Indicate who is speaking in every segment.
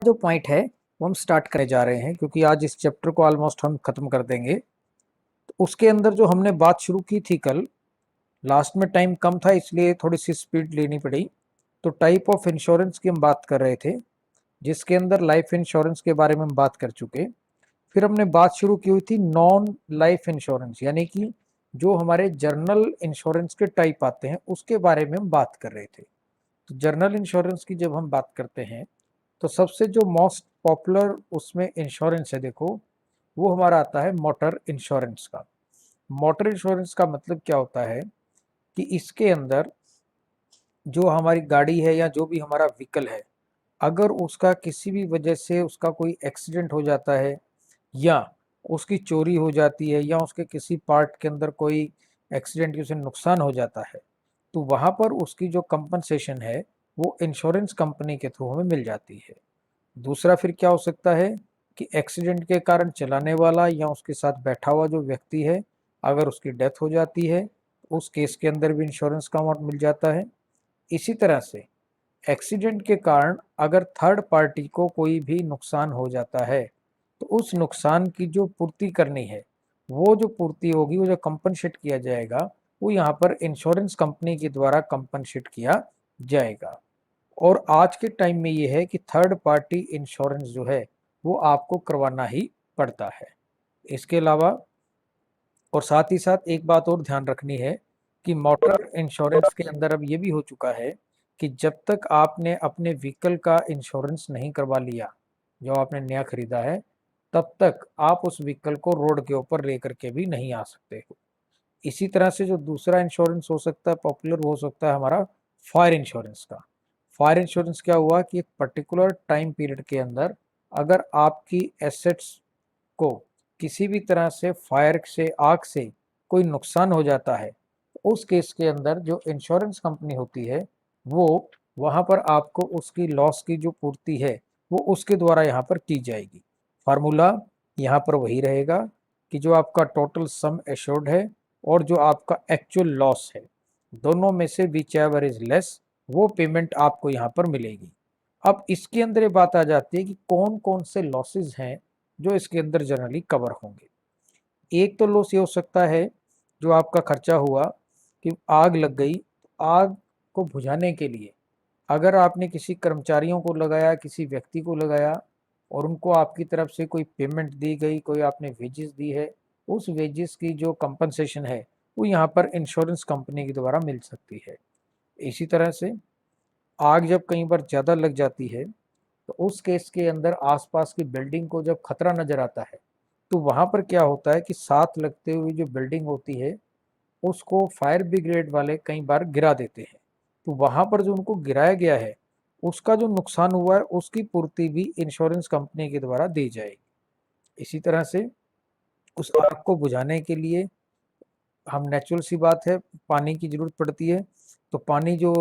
Speaker 1: जो पॉइंट है वो हम स्टार्ट करने जा रहे हैं, क्योंकि आज इस चैप्टर को ऑलमोस्ट हम खत्म कर देंगे। तो उसके अंदर जो हमने बात शुरू की थी कल, लास्ट में टाइम कम था इसलिए थोड़ी सी स्पीड लेनी पड़ी। तो टाइप ऑफ इंश्योरेंस की हम बात कर रहे थे, जिसके अंदर लाइफ इंश्योरेंस के बारे में हम बात कर चुके। फिर हमने बात शुरू की हुई थी नॉन लाइफ इंश्योरेंस, यानी कि जो हमारे जर्नल इंश्योरेंस के टाइप आते हैं उसके बारे में हम बात कर रहे थे। तो जर्नल इंश्योरेंस की जब हम बात करते हैं तो सबसे जो मोस्ट पॉपुलर उसमें इंश्योरेंस है, देखो वो हमारा आता है मोटर इंश्योरेंस का। मोटर इंश्योरेंस का मतलब क्या होता है कि इसके अंदर जो हमारी गाड़ी है या जो भी हमारा व्हीकल है, अगर उसका किसी भी वजह से उसका कोई एक्सीडेंट हो जाता है, या उसकी चोरी हो जाती है, या उसके किसी पार्ट के अंदर कोई एक्सीडेंट की उसे नुकसान हो जाता है, तो वहाँ पर उसकी जो कंपनसेशन है वो इंश्योरेंस कंपनी के थ्रू हमें मिल जाती है। दूसरा फिर क्या हो सकता है कि एक्सीडेंट के कारण चलाने वाला या उसके साथ बैठा हुआ जो व्यक्ति है, अगर उसकी डेथ हो जाती है तो उस केस के अंदर भी इंश्योरेंस का अमाउंट मिल जाता है। इसी तरह से एक्सीडेंट के कारण अगर थर्ड पार्टी को कोई भी नुकसान हो जाता है, तो उस नुकसान की जो पूर्ति करनी है, वो जो पूर्ति होगी, वो जो कंपनसेट किया जाएगा, वो यहाँ पर इंश्योरेंस कंपनी के द्वारा कंपनसेट किया जाएगा। और आज के टाइम में ये है कि थर्ड पार्टी इंश्योरेंस जो है वो आपको करवाना ही पड़ता है। इसके अलावा और साथ ही साथ एक बात और ध्यान रखनी है कि मोटर इंश्योरेंस के अंदर अब ये भी हो चुका है कि जब तक आपने अपने व्हीकल का इंश्योरेंस नहीं करवा लिया, जो आपने नया खरीदा है, तब तक आप उस व्हीकल को रोड के ऊपर लेकर के भी नहीं आ सकते हो। इसी तरह से जो दूसरा इंश्योरेंस हो सकता है पॉपुलर, वो हो सकता है हमारा फायर इंश्योरेंस का। फायर इंश्योरेंस क्या हुआ कि एक पर्टिकुलर टाइम पीरियड के अंदर अगर आपकी एसेट्स को किसी भी तरह से फायर से, आग से कोई नुकसान हो जाता है, तो उस केस के अंदर जो इंश्योरेंस कंपनी होती है वो वहाँ पर आपको उसकी लॉस की जो पूर्ति है वो उसके द्वारा यहाँ पर की जाएगी। फार्मूला यहाँ पर वही रहेगा कि जो आपका टोटल सम एश्योर्ड है और जो आपका एक्चुअल लॉस है, दोनों में से विच एवर इज लेस, वो पेमेंट आपको यहाँ पर मिलेगी। अब इसके अंदर ये बात आ जाती है कि कौन कौन से लॉसेस हैं जो इसके अंदर जनरली कवर होंगे। एक तो लॉस ये हो सकता है जो आपका खर्चा हुआ कि आग लग गई, तो आग को बुझाने के लिए अगर आपने किसी कर्मचारियों को लगाया, किसी व्यक्ति को लगाया, और उनको आपकी तरफ से कोई पेमेंट दी गई, कोई आपने वेजेस दी है, उस वेजेस की जो कंपनसेशन है वो यहाँ पर इंश्योरेंस कंपनी के द्वारा मिल सकती है। इसी तरह से आग जब कई बार ज़्यादा लग जाती है, तो उस केस के अंदर आसपास की बिल्डिंग को जब खतरा नजर आता है, तो वहां पर क्या होता है कि साथ लगते हुए जो बिल्डिंग होती है उसको फायर ब्रिगेड वाले कई बार गिरा देते हैं। तो वहां पर जो उनको गिराया गया है उसका जो नुकसान हुआ है उसकी पूर्ति भी इंश्योरेंस कंपनी के द्वारा दी जाएगी। इसी तरह से उस आग को बुझाने के लिए हम नेचुरल सी बात है पानी की जरूरत पड़ती है। तो पानी जो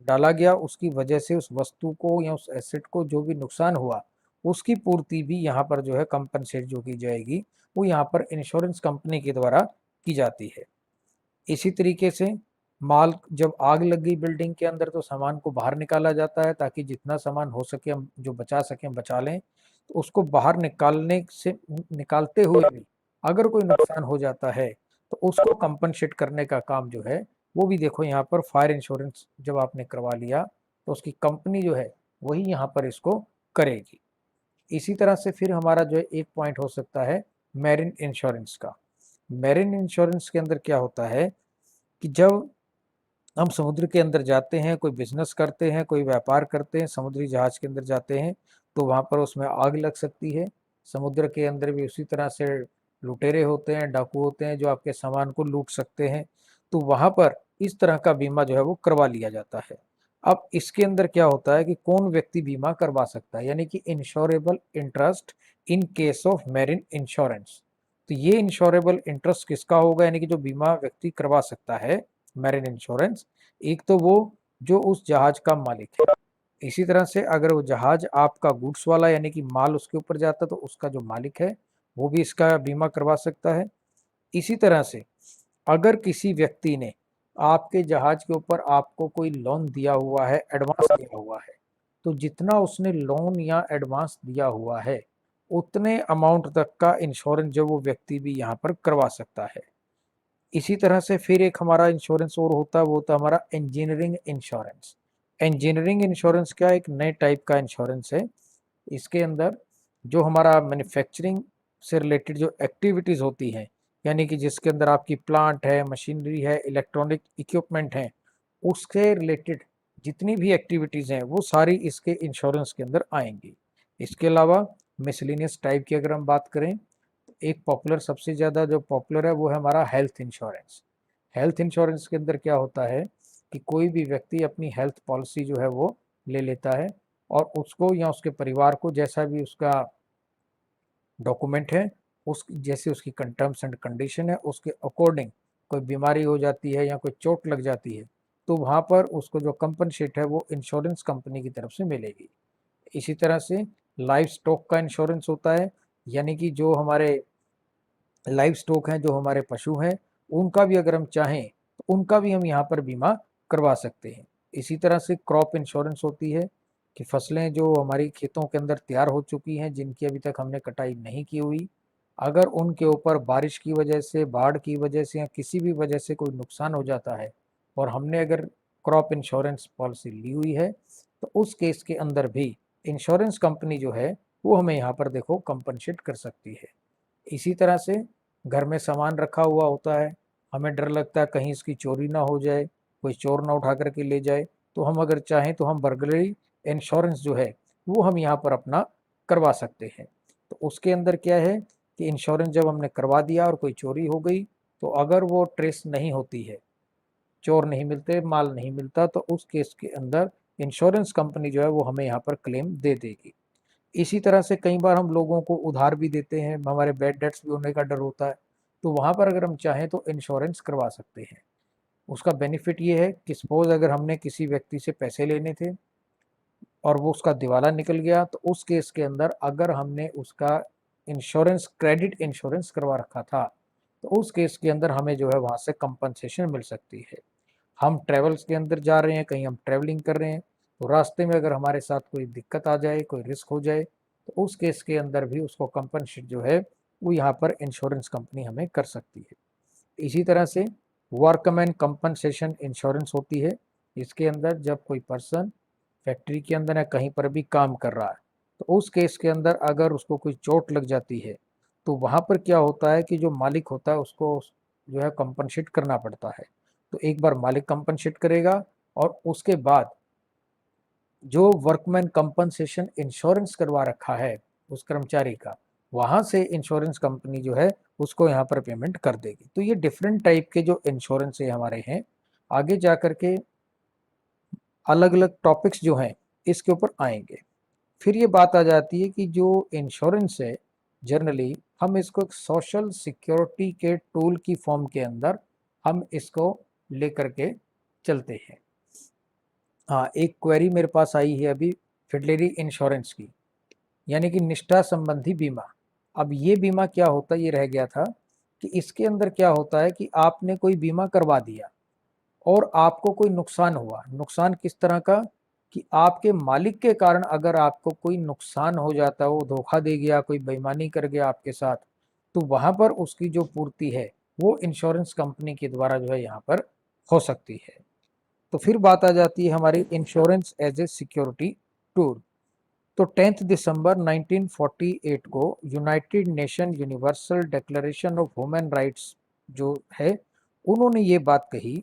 Speaker 1: डाला गया उसकी वजह से उस वस्तु को या उस एसेट को जो भी नुकसान हुआ उसकी पूर्ति भी यहाँ पर जो है कंपनसेट जो की जाएगी वो यहाँ पर इंश्योरेंस कंपनी के द्वारा की जाती है। इसी तरीके से माल जब आग लग गई बिल्डिंग के अंदर, तो सामान को बाहर निकाला जाता है ताकि जितना सामान हो सके हम जो बचा सकें बचा लें। तो उसको बाहर निकालने से निकालते हुए भी अगर कोई नुकसान हो जाता है तो उसको कंपनसेट करने का काम जो है वो भी देखो यहाँ पर फायर इंश्योरेंस जब आपने करवा लिया तो उसकी कंपनी जो है वही यहाँ पर इसको करेगी। इसी तरह से फिर हमारा जो है एक पॉइंट हो सकता है मैरिन इंश्योरेंस का। मैरिन इंश्योरेंस के अंदर क्या होता है कि जब हम समुद्र के अंदर जाते हैं, कोई बिजनेस करते हैं, कोई व्यापार करते हैं, समुद्री जहाज के अंदर जाते हैं, तो वहाँ पर उसमें आग लग सकती है। समुद्र के अंदर भी उसी तरह से लुटेरे होते हैं, डाकू होते हैं जो आपके सामान को लूट सकते हैं। तो वहाँ पर इस तरह का बीमा जो है वो करवा लिया जाता है। अब इसके अंदर क्या होता है कि कौन व्यक्ति बीमा करवा सकता है, यानी कि insurable interest in case of marine insurance. तो ये इंश्योरेबल इंटरेस्ट किसका होगा, यानी कि जो बीमा व्यक्ति करवा सकता है मैरिन इंश्योरेंस, एक तो वो जो उस जहाज का मालिक है। इसी तरह से अगर वो जहाज आपका गुड्स वाला यानी कि माल उसके ऊपर जाता तो उसका जो मालिक है वो भी इसका बीमा करवा सकता है। इसी तरह से अगर किसी व्यक्ति ने आपके जहाज के ऊपर आपको कोई लोन दिया हुआ है, एडवांस दिया हुआ है, तो जितना उसने लोन या एडवांस दिया हुआ है उतने अमाउंट तक का इंश्योरेंस जो वो व्यक्ति भी यहाँ पर करवा सकता है। इसी तरह से फिर एक हमारा इंश्योरेंस और होता है, वो होता है हमारा इंजीनियरिंग इंश्योरेंस। इंजीनियरिंग इंश्योरेंस क्या, एक नए टाइप का इंश्योरेंस है। इसके अंदर जो हमारा मैन्युफैक्चरिंग से रिलेटेड जो एक्टिविटीज़ होती हैं, यानी कि जिसके अंदर आपकी प्लांट है, मशीनरी है, इलेक्ट्रॉनिक इक्विपमेंट हैं, उसके रिलेटेड जितनी भी एक्टिविटीज़ हैं वो सारी इसके इंश्योरेंस के अंदर आएंगी। इसके अलावा मिसलिनियस टाइप की अगर हम बात करें, एक पॉपुलर, सबसे ज़्यादा जो पॉपुलर है वो है हमारा हेल्थ इंश्योरेंस। हेल्थ इंश्योरेंस के अंदर क्या होता है कि कोई भी व्यक्ति अपनी हेल्थ पॉलिसी जो है वो ले लेता है और उसको या उसके परिवार को जैसा भी उसका डॉक्यूमेंट है, उस जैसे उसकी टर्म्स एंड कंडीशन है उसके अकॉर्डिंग कोई बीमारी हो जाती है या कोई चोट लग जाती है तो वहाँ पर उसको जो कंपनसेट है वो इंश्योरेंस कंपनी की तरफ से मिलेगी। इसी तरह से लाइफ स्टॉक का इंश्योरेंस होता है, यानी कि जो हमारे लाइव स्टॉक हैं, जो हमारे पशु हैं, उनका भी अगर हम चाहें तो उनका भी हम यहाँ पर बीमा करवा सकते हैं। इसी तरह से क्रॉप इंश्योरेंस होती है कि फसलें जो हमारी खेतों के अंदर तैयार हो चुकी हैं, जिनकी अभी तक हमने कटाई नहीं की हुई, अगर उनके ऊपर बारिश की वजह से, बाढ़ की वजह से या किसी भी वजह से कोई नुकसान हो जाता है और हमने अगर क्रॉप इंश्योरेंस पॉलिसी ली हुई है तो उस केस के अंदर भी इंश्योरेंस कंपनी जो है वो हमें यहाँ पर देखो कंपनसेट कर सकती है। इसी तरह से घर में सामान रखा हुआ होता है, हमें डर लगता है कहीं इसकी चोरी ना हो जाए, कोई चोर ना उठा करके ले जाए, तो हम अगर चाहें तो हम बर्गलरी इंश्योरेंस जो है वो हम यहाँ पर अपना करवा सकते हैं। तो उसके अंदर क्या है कि इंश्योरेंस जब हमने करवा दिया और कोई चोरी हो गई तो अगर वो ट्रेस नहीं होती है, चोर नहीं मिलते, माल नहीं मिलता, तो उस केस के अंदर इंश्योरेंस कंपनी जो है वो हमें यहाँ पर क्लेम दे देगी। इसी तरह से कई बार हम लोगों को उधार भी देते हैं, हमारे बैड डेट्स भी होने का डर होता है, तो वहाँ पर अगर हम चाहें तो इंश्योरेंस करवा सकते हैं। उसका बेनिफिट ये है कि सपोज अगर हमने किसी व्यक्ति से पैसे लेने थे और वो उसका दिवाला निकल गया, तो उस केस के अंदर अगर हमने उसका इंश्योरेंस, क्रेडिट इंश्योरेंस करवा रखा था, तो उस केस के अंदर हमें जो है वहाँ से कंपनसेशन मिल सकती है। हम ट्रेवल्स के अंदर जा रहे हैं, कहीं हम ट्रैवलिंग कर रहे हैं, तो रास्ते में अगर हमारे साथ कोई दिक्कत आ जाए, कोई रिस्क हो जाए, तो उस केस के अंदर भी उसको कंपनसेट जो है वो यहाँ पर इंश्योरेंस कंपनी हमें कर सकती है। इसी तरह से वर्कमैन कंपनसेशन इंश्योरेंस होती है। इसके अंदर जब कोई पर्सन फैक्ट्री के अंदर या कहीं पर भी काम कर रहा है तो उस केस के अंदर अगर उसको कोई चोट लग जाती है तो वहाँ पर क्या होता है कि जो मालिक होता है उसको जो है कंपनसेट करना पड़ता है। तो एक बार मालिक कंपनसेट करेगा और उसके बाद जो वर्कमैन कंपनसेशन इंश्योरेंस करवा रखा है उस कर्मचारी का, वहाँ से इंश्योरेंस कंपनी जो है उसको यहाँ पर पेमेंट कर देगी। तो ये डिफरेंट टाइप के जो इंश्योरेंस है हमारे हैं, आगे जा कर के अलग अलग टॉपिक्स जो हैं इसके ऊपर आएंगे। फिर ये बात आ जाती है कि जो इंश्योरेंस है जनरली हम इसको एक सोशल सिक्योरिटी के टूल की फॉर्म के अंदर हम इसको लेकर के चलते हैं। हाँ, एक क्वेरी मेरे पास आई है अभी फिडलरी इंश्योरेंस की, यानी कि निष्ठा संबंधी बीमा। अब ये बीमा क्या होता है, ये रह गया था कि इसके अंदर क्या होता है कि आपने कोई बीमा करवा दिया और आपको कोई नुकसान हुआ। नुकसान किस तरह का कि आपके मालिक के कारण अगर आपको कोई नुकसान हो जाता है, वो धोखा दे गया, कोई बेईमानी कर गया आपके साथ, तो वहाँ पर उसकी जो पूर्ति है वो इंश्योरेंस कंपनी के द्वारा जो है यहाँ पर हो सकती है। तो फिर बात आ जाती है हमारी insurance as a security tool. तो 10 दिसंबर 1948 को United Nation Universal Declaration of Human Rights जो है, उन्होंने ये बात कही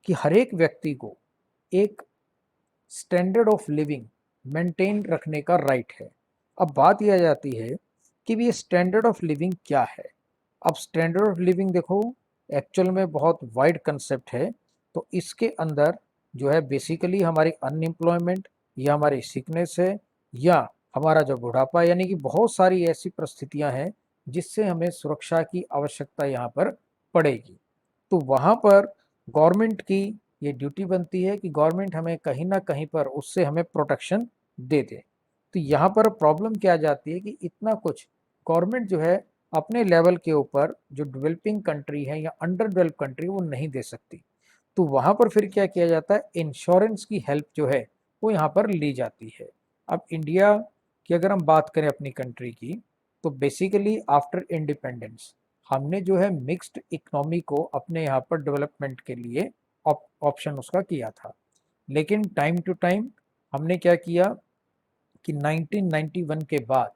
Speaker 1: कि हर एक व्यक्ति को एक स्टैंडर्ड ऑफ लिविंग मेंटेन रखने का राइट है। अब बात यह आ जाती है कि ये स्टैंडर्ड ऑफ लिविंग क्या है। अब स्टैंडर्ड ऑफ लिविंग देखो एक्चुअल में बहुत वाइड कंसेप्ट है। तो इसके अंदर जो है बेसिकली हमारी अनएम्प्लॉयमेंट या हमारी सिकनेस है या हमारा जो बुढ़ापा, यानी कि बहुत सारी ऐसी परिस्थितियां हैं जिससे हमें सुरक्षा की आवश्यकता यहाँ पर पड़ेगी। तो वहाँ पर गवर्नमेंट की ये ड्यूटी बनती है कि गवर्नमेंट हमें कहीं ना कहीं पर उससे हमें प्रोटेक्शन दे दे। तो यहाँ पर प्रॉब्लम क्या आ जाती है कि इतना कुछ गवर्नमेंट जो है अपने लेवल के ऊपर जो डेवलपिंग कंट्री है या अंडर डेवलप कंट्री वो नहीं दे सकती। तो वहाँ पर फिर क्या किया जाता है, इंश्योरेंस की हेल्प जो है वो यहाँ पर ली जाती है। अब इंडिया की अगर हम बात करें अपनी कंट्री की, तो बेसिकली आफ्टर इंडिपेंडेंस हमने जो है मिक्स्ड इकोनॉमी को अपने यहाँ पर डेवलपमेंट के लिए ऑप्शन उसका किया था। लेकिन टाइम टू टाइम हमने क्या किया कि 1991 के बाद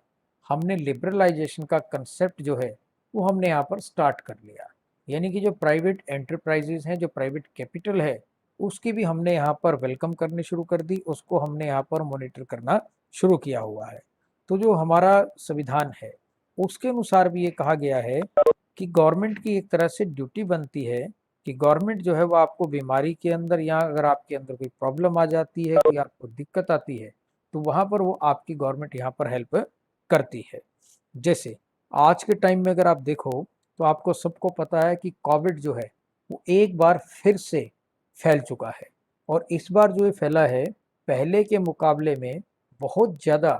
Speaker 1: हमने लिबरलाइजेशन का कंसेप्ट जो है वो हमने यहाँ पर स्टार्ट कर लिया। यानी कि जो प्राइवेट एंटरप्राइजेज हैं, जो प्राइवेट कैपिटल है, उसकी भी हमने यहाँ पर वेलकम करनी शुरू कर दी, उसको हमने यहाँ पर मॉनिटर करना शुरू किया हुआ है। तो जो हमारा संविधान है उसके अनुसार भी ये कहा गया है कि गवर्नमेंट की एक तरह से ड्यूटी बनती है कि गवर्नमेंट जो है वो आपको बीमारी के अंदर या अगर आपके अंदर कोई प्रॉब्लम आ जाती है, कोई आपको दिक्कत आती है, तो वहां पर वो आपकी गवर्नमेंट यहाँ पर हेल्प करती है। जैसे आज के टाइम में अगर आप देखो तो आपको सबको पता है कि कोविड जो है वो एक बार फिर से फैल चुका है। और इस बार जो ये फैला है पहले के मुकाबले में बहुत ज़्यादा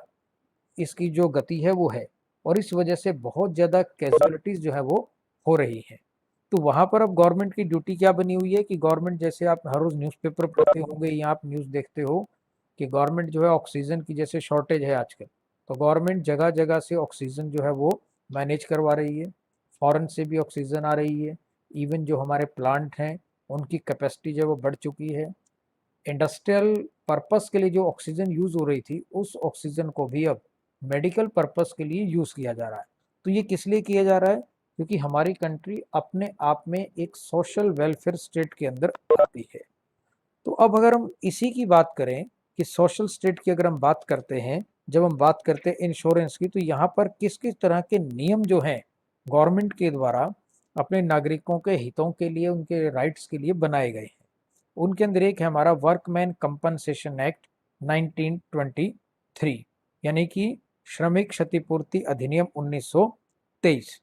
Speaker 1: इसकी जो गति है वो है, और इस वजह से बहुत ज़्यादा कैजुअलिटीज़ जो है वो हो रही है। तो वहाँ पर अब गवर्नमेंट की ड्यूटी क्या बनी हुई है कि गवर्नमेंट, जैसे आप हर रोज़ न्यूज़पेपर पढ़ते होंगे या आप न्यूज़ देखते हो कि गवर्नमेंट जो है ऑक्सीजन की जैसे शॉर्टेज है आजकल, तो गवर्नमेंट जगह जगह से ऑक्सीजन जो है वो मैनेज करवा रही है। फॉरेन से भी ऑक्सीजन आ रही है। इवन जो हमारे प्लांट हैं उनकी कैपेसिटी जो है वो बढ़ चुकी है। इंडस्ट्रियल पर्पस के लिए जो ऑक्सीजन यूज़ हो रही थी उस ऑक्सीजन को भी अब मेडिकल पर्पस के लिए यूज़ किया जा रहा है। तो ये किस लिए किया जा रहा है? क्योंकि हमारी कंट्री अपने आप में एक सोशल वेलफेयर स्टेट के अंदर आती है। तो अब अगर हम इसी की बात करें कि सोशल स्टेट की अगर हम बात करते हैं, जब हम बात करते हैं इंश्योरेंस की, तो यहाँ पर किस किस तरह के नियम जो हैं गवर्नमेंट के द्वारा अपने नागरिकों के हितों के लिए, उनके राइट्स के लिए बनाए गए हैं। उनके अंदर एक है हमारा वर्कमैन कंपनसेशन एक्ट 1923, यानी कि श्रमिक क्षतिपूर्ति अधिनियम 1923।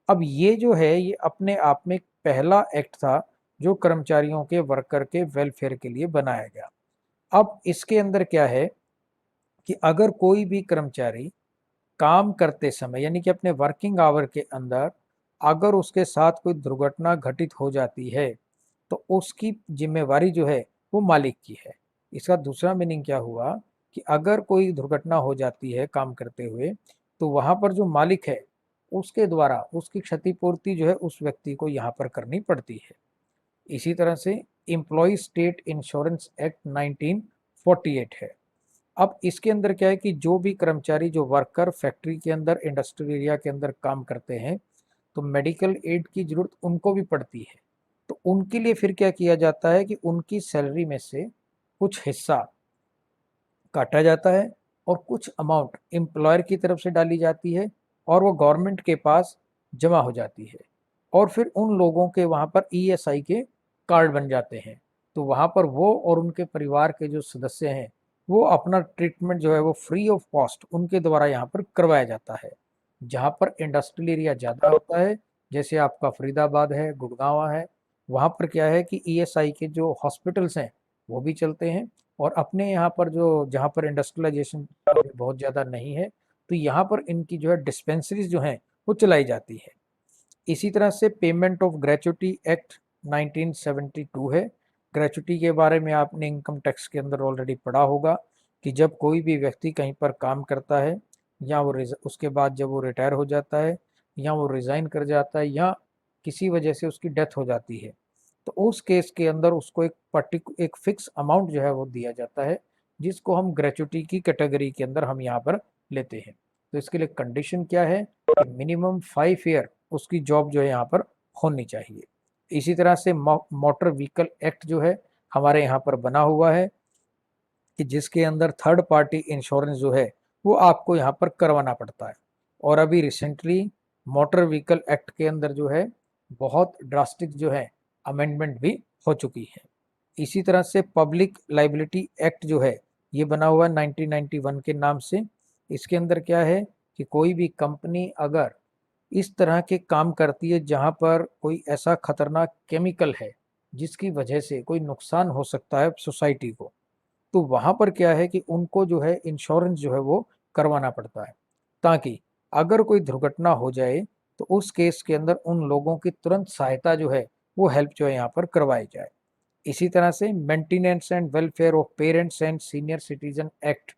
Speaker 1: अब ये जो है ये अपने आप में एक पहला एक्ट था जो कर्मचारियों के, वर्कर के वेलफेयर के लिए बनाया गया। अब इसके अंदर क्या है कि अगर कोई भी कर्मचारी काम करते समय यानी कि अपने वर्किंग आवर के अंदर अगर उसके साथ कोई दुर्घटना घटित हो जाती है तो उसकी जिम्मेवारी जो है वो मालिक की है। इसका दूसरा मीनिंग क्या हुआ कि अगर कोई दुर्घटना हो जाती है काम करते हुए, तो वहाँ पर जो मालिक है उसके द्वारा उसकी क्षतिपूर्ति जो है उस व्यक्ति को यहाँ पर करनी पड़ती है। इसी तरह से एम्प्लॉय स्टेट इंश्योरेंस एक्ट 1948 है। अब इसके अंदर क्या है कि जो भी कर्मचारी, जो वर्कर फैक्ट्री के अंदर, इंडस्ट्रियल एरिया के अंदर काम करते हैं, तो मेडिकल एड की जरूरत उनको भी पड़ती है। तो उनके लिए फिर क्या किया जाता है कि उनकी सैलरी में से कुछ हिस्सा काटा जाता है और कुछ अमाउंट एम्प्लॉयर की तरफ से डाली जाती है और वो गवर्नमेंट के पास जमा हो जाती है। और फिर उन लोगों के वहाँ पर ईएसआई के कार्ड बन जाते हैं। तो वहाँ पर वो और उनके परिवार के जो सदस्य हैं वो अपना ट्रीटमेंट जो है वो फ्री ऑफ कॉस्ट उनके द्वारा यहाँ पर करवाया जाता है। जहाँ पर इंडस्ट्रियल एरिया ज़्यादा होता है, जैसे आपका फरीदाबाद है, गुड़गांव है, वहाँ पर क्या है कि ईएसआई के जो हॉस्पिटल्स हैं वो भी चलते हैं। और अपने यहाँ पर जो, जहाँ पर इंडस्ट्रियलाइजेशन बहुत ज़्यादा नहीं है, तो यहाँ पर इनकी जो है डिस्पेंसरीज जो हैं वो चलाई जाती है। इसी तरह से पेमेंट ऑफ ग्रेचुटी एक्ट 1972 है। ग्रेचुटी के बारे में आपने इनकम टैक्स के अंदर ऑलरेडी पढ़ा होगा कि जब कोई भी व्यक्ति कहीं पर काम करता है या वो उसके बाद जब वो रिटायर हो जाता है या वो रिज़ाइन कर जाता है या किसी वजह से उसकी डेथ हो जाती है, तो उस केस के अंदर उसको एक फिक्स अमाउंट जो है वो दिया जाता है, जिसको हम ग्रेचुटी की कैटेगरी के अंदर हम यहाँ पर लेते हैं। तो इसके लिए कंडीशन क्या है कि मिनिमम 5 ईयर उसकी जॉब जो है यहाँ पर होनी चाहिए। इसी तरह से मोटर व्हीकल एक्ट जो है हमारे यहाँ पर बना हुआ है कि जिसके अंदर थर्ड पार्टी इंश्योरेंस जो है वो आपको यहाँ पर करवाना पड़ता है। और अभी रिसेंटली मोटर व्हीकल एक्ट के अंदर जो है बहुत ड्रास्टिक जो है अमेंडमेंट भी हो चुकी है। इसी तरह से पब्लिक लाइबिलिटी एक्ट जो है ये बना हुआ है 1991 के नाम से। इसके अंदर क्या है कि कोई भी कंपनी अगर इस तरह के काम करती है जहां पर कोई ऐसा खतरनाक केमिकल है जिसकी वजह से कोई नुकसान हो सकता है सोसाइटी को, तो वहां पर क्या है कि उनको जो है इंश्योरेंस जो है वो करवाना पड़ता है, ताकि अगर कोई दुर्घटना हो जाए तो उस केस के अंदर उन लोगों की तुरंत सहायता जो है वो हेल्प जो है यहाँ पर करवाई जाए। इसी तरह से maintenance and welfare of parents and senior citizen act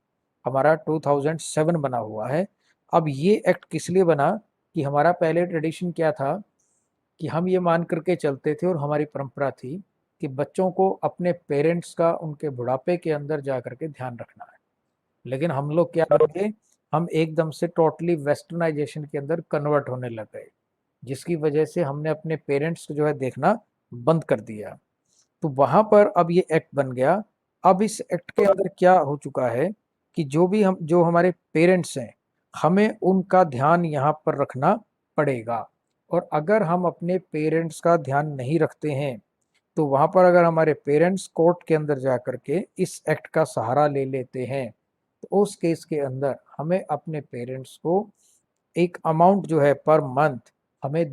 Speaker 1: हमारा 2007 बना हुआ है। अब ये एक्ट किस लिए बना कि हमारा पहले ट्रेडिशन क्या था कि हम ये मान करके चलते थे और हमारी परंपरा थी कि बच्चों को अपने पेरेंट्स का उनके बुढ़ापे के अंदर जा करके ध्यान रखना है। लेकिन हम लोग क्या बन गए, हम एकदम से टोटली वेस्टर्नाइजेशन के अंदर कन्वर्ट होने लग गए, जिसकी वजह से हमने अपने पेरेंट्स को जो है देखना बंद कर दिया। तो वहां पर अब ये एक्ट बन गया। अब इस एक्ट के अंदर क्या हो चुका है कि जो हमारे पेरेंट्स हैं, हमें उनका ध्यान यहाँ पर रखना पड़ेगा। और अगर हम अपने पेरेंट्स का ध्यान नहीं रखते हैं तो वहां पर अगर हमारे पेरेंट्स कोर्ट के अंदर जा करके इस एक्ट का सहारा ले लेते हैं तो उस केस के अंदर हमें अपने पेरेंट्स को एक अमाउंट जो है पर मंथ हमें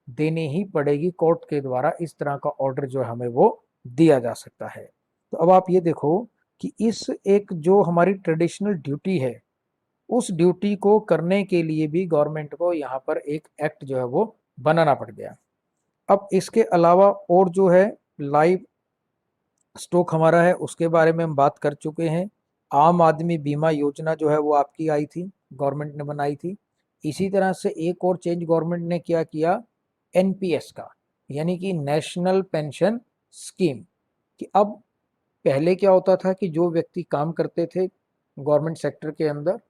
Speaker 1: देनी ही पड़ेगी कोर्ट के द्वारा। इस तरह का ऑर्डर जो है हमें वो दिया जा सकता है। तो अब आप ये देखो कि इस एक जो हमारी ट्रेडिशनल ड्यूटी है, उस ड्यूटी को करने के लिए भी गवर्नमेंट को यहाँ पर एक एक्ट जो है वो बनाना पड़ गया। अब इसके अलावा और जो है लाइव स्टॉक हमारा है, उसके बारे में हम बात कर चुके हैं। आम आदमी बीमा योजना जो है वो आपकी आई थी, गवर्नमेंट ने बनाई थी। इसी तरह से एक और चेंज गवर्नमेंट ने क्या किया, एनपीएस का, यानी कि नेशनल पेंशन स्कीम। कि अब पहले क्या होता था कि जो व्यक्ति काम करते थे गवर्नमेंट सेक्टर के अंदर,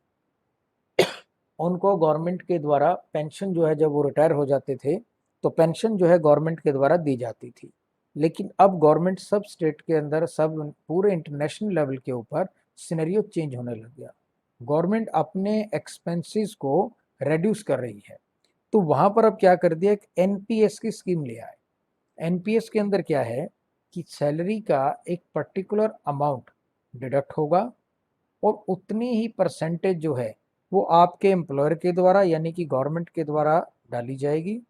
Speaker 1: उनको गवर्नमेंट के द्वारा पेंशन जो है, जब वो रिटायर हो जाते थे तो पेंशन जो है गवर्नमेंट के द्वारा दी जाती थी। लेकिन अब गवर्नमेंट सब स्टेट के अंदर, सब पूरे इंटरनेशनल लेवल के ऊपर सिनेरियो चेंज होने लग गया। गवर्नमेंट अपने एक्सपेंसेस को रेड्यूस कर रही है। तो वहां पर अब क्या कर दिया, एक एनपीएस की स्कीम ले आए। एनपीएस के अंदर क्या है कि सैलरी का एक पर्टिकुलर अमाउंट डिडक्ट होगा और उतनी ही परसेंटेज जो है वो आपके एम्प्लॉयर के द्वारा यानी कि गवर्नमेंट के द्वारा डाली जाएगी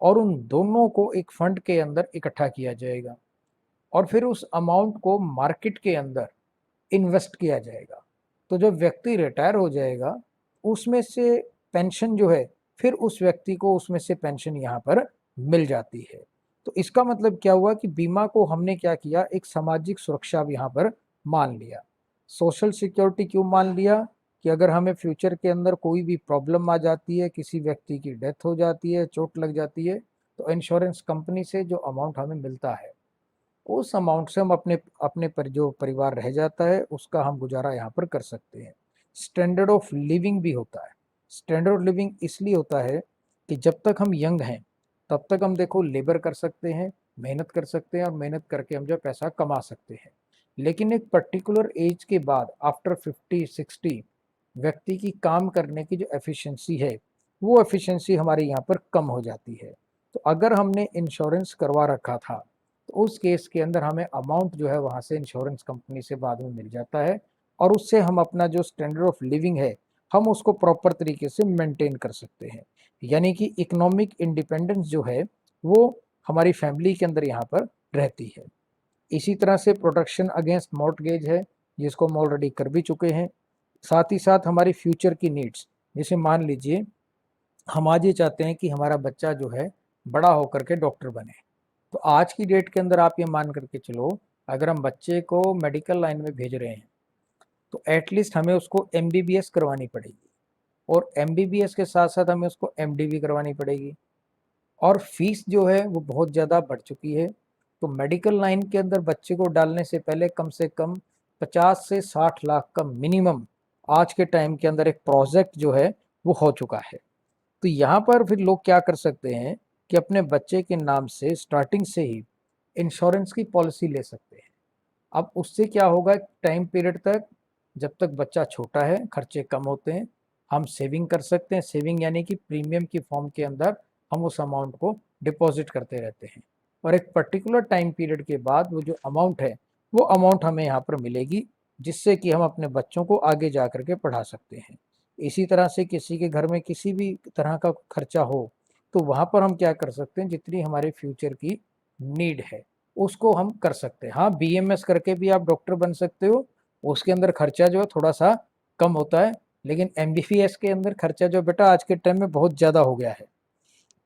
Speaker 1: और उन दोनों को एक फंड के अंदर इकट्ठा किया जाएगा और फिर उस अमाउंट को मार्केट के अंदर इन्वेस्ट किया जाएगा। तो जब व्यक्ति रिटायर हो जाएगा उसमें से पेंशन जो है, फिर उस व्यक्ति को उसमें से पेंशन यहाँ पर मिल जाती है। तो इसका मतलब क्या हुआ कि बीमा को हमने क्या किया, एक सामाजिक सुरक्षा अब यहाँ पर मान लिया। सोशल सिक्योरिटी क्यों मान लिया कि अगर हमें फ्यूचर के अंदर कोई भी प्रॉब्लम आ जाती है, किसी व्यक्ति की डेथ हो जाती है, चोट लग जाती है, तो इंश्योरेंस कंपनी से जो अमाउंट हमें मिलता है उस अमाउंट से हम अपने अपने पर जो परिवार रह जाता है उसका हम गुजारा यहाँ पर कर सकते हैं। स्टैंडर्ड ऑफ लिविंग भी होता है। स्टैंडर्ड ऑफ लिविंग इसलिए होता है कि जब तक हम यंग हैं तब तक हम देखो लेबर कर सकते हैं, मेहनत कर सकते हैं और मेहनत करके हम जो पैसा कमा सकते हैं। लेकिन एक पर्टिकुलर एज के बाद आफ्टर 50-60 व्यक्ति की काम करने की जो एफिशिएंसी है वो एफिशिएंसी हमारे यहाँ पर कम हो जाती है। तो अगर हमने इंश्योरेंस करवा रखा था तो उस केस के अंदर हमें अमाउंट जो है वहाँ से इंश्योरेंस कंपनी से बाद में मिल जाता है और उससे हम अपना जो स्टैंडर्ड ऑफ लिविंग है हम उसको प्रॉपर तरीके से मेंटेन कर सकते हैं। यानी कि इकोनॉमिक इंडिपेंडेंस जो है वो हमारी फैमिली के अंदर यहाँ पर रहती है। इसी तरह से प्रोटेक्शन अगेंस्ट मॉर्टगेज है, जिसको हम ऑलरेडी कर भी चुके हैं। साथ ही साथ हमारी फ्यूचर की नीड्स, जैसे मान लीजिए हम आज ये चाहते हैं कि हमारा बच्चा जो है बड़ा होकर के डॉक्टर बने, तो आज की डेट के अंदर आप ये मान करके चलो अगर हम बच्चे को मेडिकल लाइन में भेज रहे हैं तो एटलीस्ट हमें उसको एमबीबीएस करवानी पड़ेगी और एमबीबीएस के साथ साथ हमें उसको एमडी भी करवानी पड़ेगी और फीस जो है वो बहुत ज़्यादा बढ़ चुकी है। तो मेडिकल लाइन के अंदर बच्चे को डालने से पहले कम से कम 50 से 60 लाख का मिनिमम आज के टाइम के अंदर एक प्रोजेक्ट जो है वो हो चुका है। तो यहाँ पर फिर लोग क्या कर सकते हैं कि अपने बच्चे के नाम से स्टार्टिंग से ही इंश्योरेंस की पॉलिसी ले सकते हैं। अब उससे क्या होगा, टाइम पीरियड तक जब तक बच्चा छोटा है खर्चे कम होते हैं, हम सेविंग कर सकते हैं। सेविंग यानी कि प्रीमियम की फॉर्म के अंदर हम उस अमाउंट को डिपॉजिट करते रहते हैं और एक पर्टिकुलर टाइम पीरियड के बाद वो जो अमाउंट है वो अमाउंट हमें यहाँ पर मिलेगी, जिससे कि हम अपने बच्चों को आगे जा करके पढ़ा सकते हैं। इसी तरह से किसी के घर में किसी भी तरह का खर्चा हो तो वहाँ पर हम क्या कर सकते हैं, जितनी हमारे फ्यूचर की नीड है उसको हम कर सकते हैं। हाँ, बीएमएस करके भी आप डॉक्टर बन सकते हो, उसके अंदर खर्चा जो है थोड़ा सा कम होता है, लेकिन एमबीबीएस के अंदर खर्चा जो बेटा आज के टाइम में बहुत ज़्यादा हो गया है।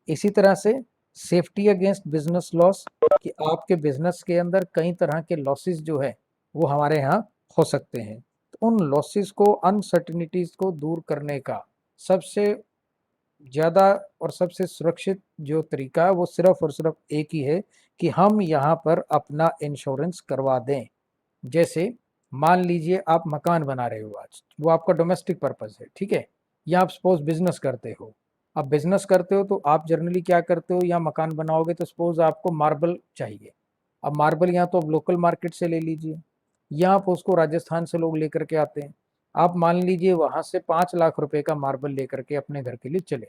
Speaker 1: इसी तरह से सेफ्टी अगेंस्ट बिजनेस लॉस, कि आपके बिजनेस के अंदर कई तरह के लॉसेस जो है वो हमारे यहाँ हो सकते हैं। तो उन लॉसेस को, अनसर्टिनिटीज को दूर करने का सबसे ज़्यादा और सबसे सुरक्षित जो तरीका है वो सिर्फ और सिर्फ एक ही है कि हम यहाँ पर अपना इंश्योरेंस करवा दें। जैसे मान लीजिए आप मकान बना रहे हो आज, वो आपका डोमेस्टिक पर्पस है, ठीक है, या आप सपोज बिजनेस करते हो। अब बिजनेस करते हो तो आप जनरली क्या करते हो, या मकान बनाओगे तो सपोज आपको मार्बल चाहिए। अब मार्बल यहाँ तो आप लोकल मार्केट से ले लीजिए, या आप उसको राजस्थान से लोग लेकर के आते हैं। आप मान लीजिए वहां से 5 लाख रुपए का मार्बल लेकर के अपने घर के लिए चले,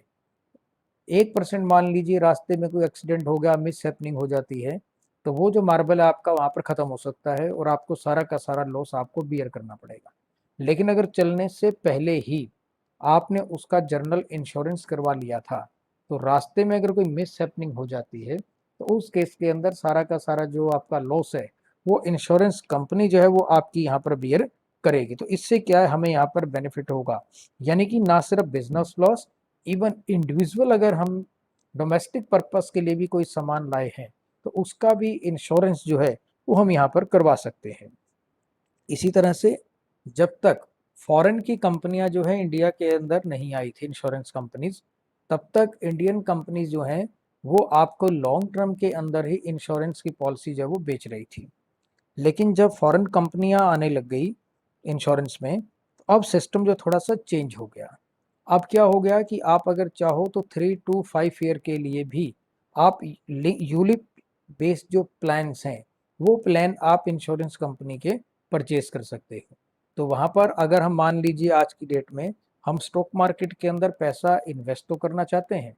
Speaker 1: 1% मान लीजिए रास्ते में कोई एक्सीडेंट हो गया, मिस हैपनिंग हो जाती है, तो वो जो मार्बल है आपका वहाँ पर ख़त्म हो सकता है और आपको सारा का सारा लॉस आपको बियर करना पड़ेगा। लेकिन अगर चलने से पहले ही आपने उसका जर्नल इंश्योरेंस करवा लिया था, तो रास्ते में अगर कोई मिस हैपनिंग हो जाती है तो उस केस के अंदर सारा का सारा जो आपका लॉस है वो इंश्योरेंस कंपनी जो है वो आपकी यहाँ पर बियर करेगी। तो इससे क्या है, हमें यहाँ पर बेनिफिट होगा, यानी कि ना सिर्फ बिजनेस लॉस, इवन इंडिविजुअल अगर हम डोमेस्टिक पर्पस के लिए भी कोई सामान लाए हैं तो उसका भी इंश्योरेंस जो है वो हम यहाँ पर करवा सकते हैं। इसी तरह से जब तक फॉरेन की कंपनियां जो है इंडिया के अंदर नहीं आई थी इंश्योरेंस कंपनीज, तब तक इंडियन कंपनीज जो हैं वो आपको लॉन्ग टर्म के अंदर ही इंश्योरेंस की पॉलिसी जो है वो बेच रही थी। लेकिन जब फॉरेन कंपनियां आने लग गई इंश्योरेंस में, तो अब सिस्टम जो थोड़ा सा चेंज हो गया। अब क्या हो गया कि आप अगर चाहो तो 3 to 5 ईयर के लिए भी आप यूलिप बेस्ड जो प्लान्स हैं वो प्लान आप इंश्योरेंस कंपनी के परचेज कर सकते हो। तो वहाँ पर अगर हम मान लीजिए आज की डेट में हम स्टॉक मार्केट के अंदर पैसा इन्वेस्ट तो करना चाहते हैं,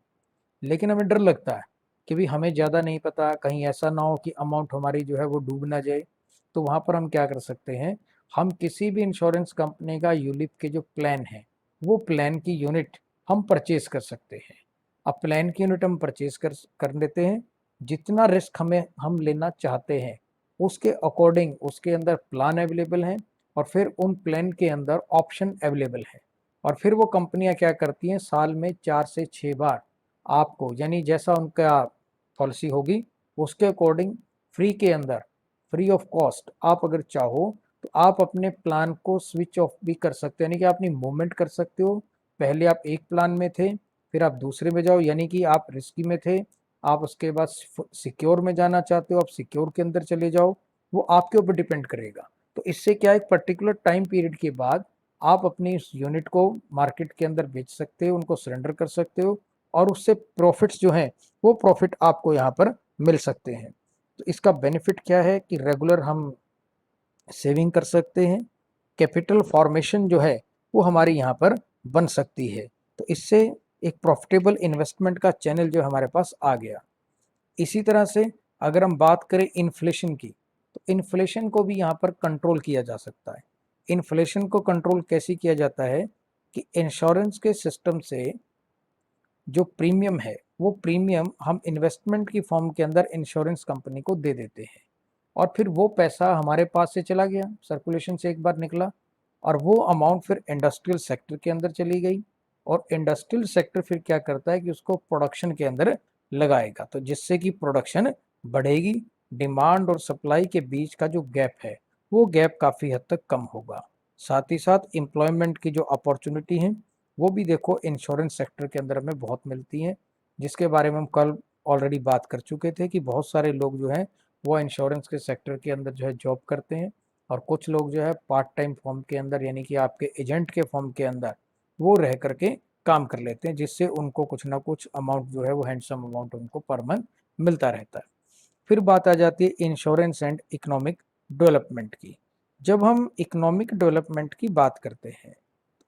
Speaker 1: लेकिन हमें डर लगता है कि भी हमें ज़्यादा नहीं पता, कहीं ऐसा ना हो कि अमाउंट हमारी जो है वो डूब ना जाए। तो वहाँ पर हम क्या कर सकते हैं, हम किसी भी इंश्योरेंस कंपनी का यूलिप के जो प्लान है वो प्लान की यूनिट हम परचेज कर सकते हैं। अब प्लान की यूनिट हम परचेज कर लेते हैं, जितना रिस्क हमें हम लेना चाहते हैं उसके अकॉर्डिंग उसके अंदर प्लान अवेलेबल हैं, और फिर उन प्लान के अंदर ऑप्शन अवेलेबल है। और फिर वो कंपनियां क्या करती हैं, साल में 4 से 6 बार आपको, यानी जैसा उनका पॉलिसी होगी उसके अकॉर्डिंग फ्री के अंदर, फ्री ऑफ कॉस्ट आप अगर चाहो तो आप अपने प्लान को स्विच ऑफ भी कर सकते हो, यानी कि अपनी मूवमेंट कर सकते हो। पहले आप एक प्लान में थे, फिर आप दूसरे में जाओ, यानी कि आप रिस्की में थे, आप उसके बाद सिक्योर में जाना चाहते हो, आप सिक्योर के अंदर चले जाओ, वो आपके ऊपर डिपेंड करेगा। तो इससे क्या है, एक पर्टिकुलर टाइम पीरियड के बाद आप अपनी इस यूनिट को मार्केट के अंदर बेच सकते हो, उनको सरेंडर कर सकते हो, और उससे प्रॉफिट्स जो हैं वो प्रॉफिट आपको यहाँ पर मिल सकते हैं। तो इसका बेनिफिट क्या है कि रेगुलर हम सेविंग कर सकते हैं, कैपिटल फॉर्मेशन जो है वो हमारी यहाँ पर बन सकती है। तो इससे एक प्रॉफिटेबल इन्वेस्टमेंट का चैनल जो हमारे पास आ गया। इसी तरह से अगर हम बात करें इन्फ्लेशन की, तो इन्फ्लेशन को भी यहाँ पर कंट्रोल किया जा सकता है। इन्फ्लेशन को कंट्रोल कैसे किया जाता है कि इंश्योरेंस के सिस्टम से जो प्रीमियम है वो प्रीमियम हम इन्वेस्टमेंट की फॉर्म के अंदर इंश्योरेंस कंपनी को दे देते हैं, और फिर वो पैसा हमारे पास से चला गया, सर्कुलेशन से एक बार निकला, और वो अमाउंट फिर इंडस्ट्रियल सेक्टर के अंदर चली गई, और इंडस्ट्रियल सेक्टर फिर क्या करता है कि उसको प्रोडक्शन के अंदर लगाएगा, तो जिससे कि प्रोडक्शन बढ़ेगी, डिमांड और सप्लाई के बीच का जो गैप है वो गैप काफ़ी हद तक कम होगा। साथ ही साथ एम्प्लॉयमेंट की जो अपॉर्चुनिटी है वो भी देखो इंश्योरेंस सेक्टर के अंदर हमें बहुत मिलती हैं, जिसके बारे में हम कल ऑलरेडी बात कर चुके थे कि बहुत सारे लोग जो हैं वो इंश्योरेंस के सेक्टर के अंदर जो है जॉब करते हैं, और कुछ लोग जो है पार्ट टाइम फॉर्म के अंदर, यानी कि आपके एजेंट के फॉर्म के अंदर वो रह करके काम कर लेते हैं, जिससे उनको कुछ ना कुछ अमाउंट जो है वो हैंडसम अमाउंट उनको पर मंथ मिलता रहता है। फिर बात आ जाती है इंश्योरेंस एंड इकोनॉमिक डेवलपमेंट की। जब हम इकोनॉमिक डेवलपमेंट की बात करते हैं,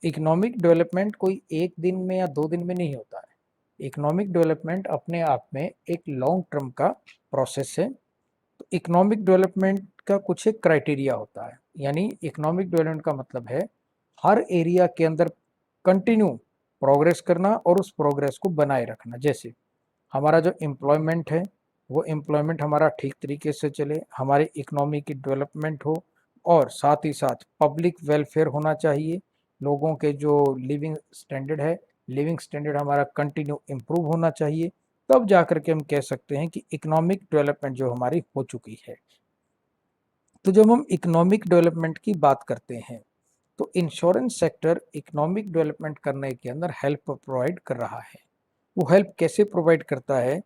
Speaker 1: इकोनॉमिक डेवलपमेंट कोई एक दिन में या 2 दिन में नहीं होता है। इकोनॉमिक डेवलपमेंट अपने आप में एक लॉन्ग टर्म का प्रोसेस है। तो इकोनॉमिक डेवलपमेंट का कुछ एक क्राइटेरिया होता है, यानी इकोनॉमिक डेवलपमेंट का मतलब है हर एरिया के अंदर कंटिन्यू प्रोग्रेस करना और उस प्रोग्रेस को बनाए रखना। जैसे हमारा जो एम्प्लॉयमेंट है वो एम्प्लॉयमेंट हमारा ठीक तरीके से चले, हमारी इकोनॉमी की डेवलपमेंट हो, और साथ ही साथ पब्लिक वेलफेयर होना चाहिए। लोगों के जो लिविंग स्टैंडर्ड है, लिविंग स्टैंडर्ड हमारा कंटिन्यू इम्प्रूव होना चाहिए, तब जा कर के हम कह सकते हैं कि इकोनॉमिक डेवलपमेंट जो हमारी हो चुकी है। तो जब हम इकोनॉमिक डेवलपमेंट की बात करते हैं तो इंश्योरेंस सेक्टर इकोनॉमिक डेवलपमेंट करने के अंदर हेल्प प्रोवाइड कर रहा है। वो हेल्प कैसे प्रोवाइड करता है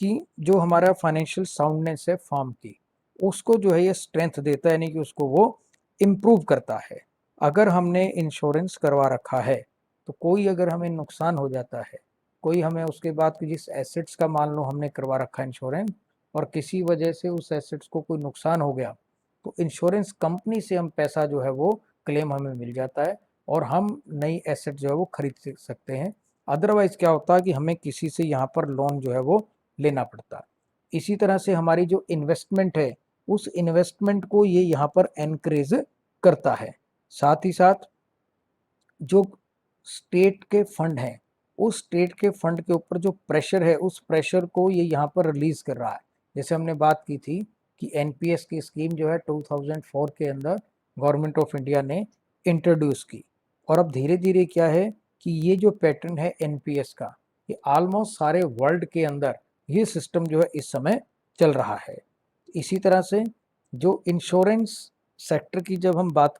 Speaker 1: कि जो हमारा फाइनेंशियल साउंडनेस है फर्म की, उसको जो है ये स्ट्रेंथ देता है, यानी कि उसको वो इम्प्रूव करता है। अगर हमने इंश्योरेंस करवा रखा है तो कोई अगर हमें नुकसान हो जाता है, कोई हमें उसके बाद की जिस एसेट्स का मान लो हमने करवा रखा है इंश्योरेंस, और किसी वजह से उस एसेट्स को कोई नुकसान हो गया, तो इंश्योरेंस कंपनी से हम पैसा जो है वो क्लेम हमें मिल जाता है और हम नई एसेट जो है वो खरीद सकते हैं। अदरवाइज क्या होता है कि हमें किसी से यहाँ पर लोन जो है वो लेना पड़ता है। इसी तरह से हमारी जो इन्वेस्टमेंट है, उस इन्वेस्टमेंट को ये यहाँ पर एनकरेज करता है। साथ ही साथ जो स्टेट के फंड हैं, उस स्टेट के फंड के ऊपर जो प्रेशर है, उस प्रेशर को ये यहाँ पर रिलीज कर रहा है। जैसे हमने बात की थी कि एनपीएस की स्कीम जो है 2004 के अंदर गवर्नमेंट ऑफ इंडिया ने इंट्रोड्यूस की, और अब धीरे धीरे क्या है कि ये जो पैटर्न है एनपीएस का, ये ऑलमोस्ट सारे वर्ल्ड के अंदर ये सिस्टम जो है इस समय चल रहा है। इसी तरह से जो इंश्योरेंस सेक्टर की जब हम बात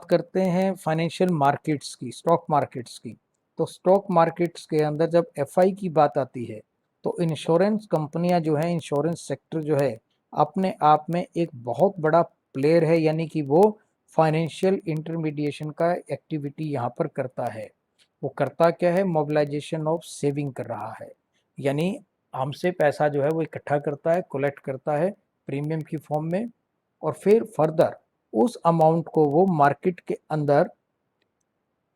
Speaker 1: करते हैं फाइनेंशियल मार्केट्स की, स्टॉक मार्केट्स की, तो स्टॉक मार्केट्स के अंदर जब एफआई की बात आती है, तो इंश्योरेंस कंपनियां जो हैं, इंश्योरेंस सेक्टर जो है अपने आप में एक बहुत बड़ा प्लेयर है, यानी कि वो फाइनेंशियल इंटरमीडिएशन का एक्टिविटी यहाँ पर करता है। वो करता क्या है, मोबिलाइजेशन ऑफ सेविंग कर रहा है, यानी हमसे पैसा जो है वो इकट्ठा करता है, कलेक्ट करता है प्रीमियम की फॉर्म में, और फिर फर्दर उस अमाउंट को वो मार्केट के अंदर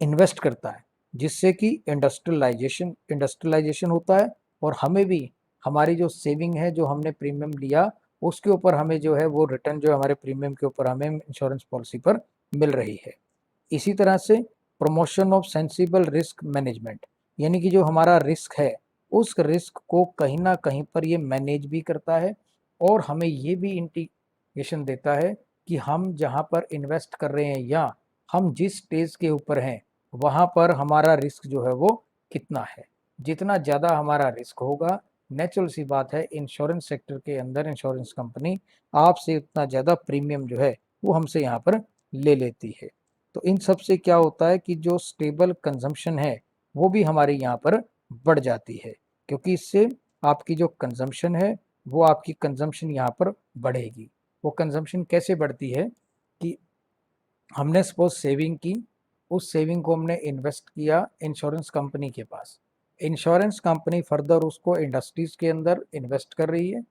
Speaker 1: इन्वेस्ट करता है, जिससे कि इंडस्ट्रियलाइजेशन होता है, और हमें भी हमारी जो सेविंग है, जो हमने प्रीमियम लिया, उसके ऊपर हमें जो है वो रिटर्न जो हमारे प्रीमियम के ऊपर हमें इंश्योरेंस पॉलिसी पर मिल रही है। इसी तरह से promotion of sensible risk management, यानी कि जो हमारा रिस्क है, उस रिस्क को कहीं ना कहीं पर ये मैनेज भी करता है, और हमें ये भी इंडिकेशन देता है कि हम जहाँ पर इन्वेस्ट कर रहे हैं या हम जिस स्टेज के ऊपर हैं, वहाँ पर हमारा रिस्क जो है वो कितना है। जितना ज़्यादा हमारा रिस्क होगा, नेचुरल सी बात है, इंश्योरेंस सेक्टर के अंदर इंश्योरेंस कंपनी आपसे उतना ज़्यादा प्रीमियम जो है वो हमसे यहाँ पर ले लेती है। तो इन सब से क्या होता है कि जो स्टेबल कंजम्पशन है वो भी हमारे यहाँ पर बढ़ जाती है, क्योंकि इससे आपकी जो कंजम्पशन है, वो आपकी कंजम्पशन यहाँ पर बढ़ेगी। वो कंजम्पशन कैसे बढ़ती है कि हमने सपोज सेविंग की, उस सेविंग को हमने इन्वेस्ट किया इंश्योरेंस कंपनी के पास, इंश्योरेंस कंपनी फर्दर उसको इंडस्ट्रीज के अंदर इन्वेस्ट कर रही है।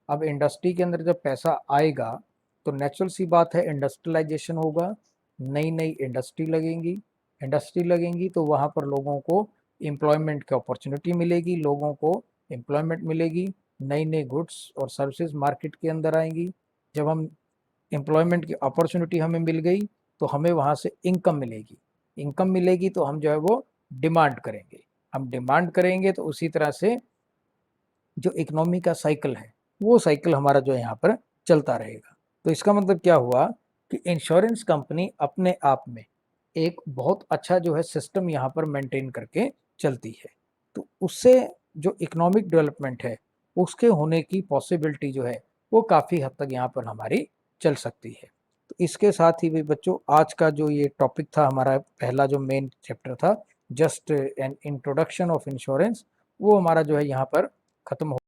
Speaker 1: अब इंडस्ट्री के अंदर जब पैसा आएगा, तो नेचुरल सी बात है, इंडस्ट्रियलाइजेशन होगा, नई नई इंडस्ट्री लगेंगी तो वहाँ पर लोगों को एम्प्लॉयमेंट की अपॉर्चुनिटी मिलेगी, लोगों को एम्प्लॉयमेंट मिलेगी, नई नई गुड्स और सर्विसेज मार्केट के अंदर आएंगी। जब हम एम्प्लॉयमेंट की अपॉर्चुनिटी हमें मिल गई, तो हमें वहाँ से इनकम मिलेगी तो हम जो है वो डिमांड करेंगे, हम डिमांड करेंगे तो उसी तरह से जो इकोनॉमी का साइकिल है, वो साइकिल हमारा जो है यहाँ पर चलता रहेगा। तो इसका मतलब क्या हुआ कि इंश्योरेंस कंपनी अपने आप में एक बहुत अच्छा जो है सिस्टम यहाँ पर मेंटेन करके चलती है। तो उससे जो इकोनॉमिक डेवलपमेंट है, उसके होने की पॉसिबिलिटी जो है वो काफ़ी हद तक यहाँ पर हमारी चल सकती है। तो इसके साथ ही भी बच्चों, आज का जो ये टॉपिक था, हमारा पहला जो मेन चैप्टर था, just an introduction of insurance, वो हमारा जो है यहाँ पर ख़त्म हो